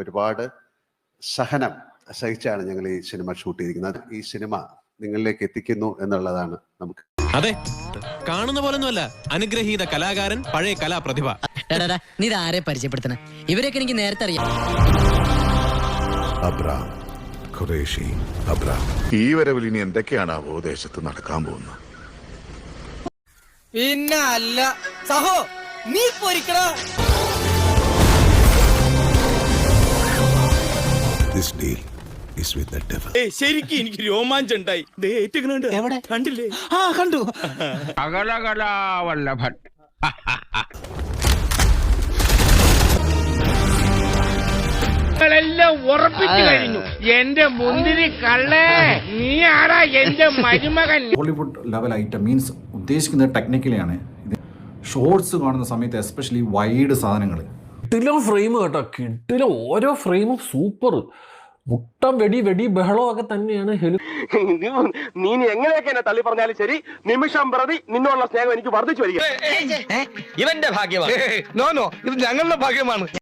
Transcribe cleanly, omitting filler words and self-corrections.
ഒരുപാട് സഹനം സഹിച്ചാണ് ഞങ്ങൾ ഈ സിനിമ ഷൂട്ട് ചെയ്തിരിക്കുന്നത്. ഈ സിനിമ നിങ്ങളിലേക്ക് എത്തിക്കുന്നു എന്നുള്ളതാണ് നമുക്ക്. അതെ, കാണുന്ന പോലൊന്നുമല്ല, അനുഗ്രഹീത കലാകാരൻ, പഴയ കലാപ്രതിഭ. നീ ആരെ പരിചയപ്പെടുത്തണ? ഇവരൊക്കെ എനിക്ക് നേരത്തെ അറിയാം. Abram, Qureshi Abram. ഈ വരവിൽ ഇനി എന്തൊക്കെയാണാവോ ദേശത്ത് നടക്കാൻ പോകുന്നത്? പിന്നെ അല്ല സഹോ, നീ പൊരിക്കടാ. This deal is with the devil. ശരിക്കും എനിക്ക് രോമാഞ്ചം ഉണ്ടായി. കണ്ടില്ലേ? ആ കണ്ടു. അകലകലാവല്ലഭൻ. െല്ലാം ഉറപ്പിച്ചു കഴിഞ്ഞു. എന്റെ മുന്തിരി കള്ളേ, നീ ആരാ എന്റെ മരുമകൻ? ഹോളിവുഡ് ലെവൽ ഐറ്റം മീൻസ് ഉദ്ദേശിക്കുന്നത് ടെക്നിക്കലിയാണ്. ഇത് ഷോർട്സ് കാണുന്ന സമയത്ത് എസ്പെഷ്യലി വൈഡ് സാധനങ്ങൾ കിട്ടിലും ഫ്രെയിം കേട്ടോ, കിട്ടിലും ഓരോ ഫ്രെയിമും സൂപ്പർ. മുട്ടം വെടി ബഹളം ഒക്കെ തന്നെയാണ്. നീ എങ്ങനെയൊക്കെ എന്നെ തള്ളി പറഞ്ഞാലും ശരി, നിമിഷം പ്രതി നിന്നുള്ള സ്നേഹം എനിക്ക് വർദ്ധിച്ചു വരിക. ഇവന്റെ ഭാഗ്യമാണ്. നോ ഇത് ഞങ്ങളുടെ ഭാഗ്യമാണ്.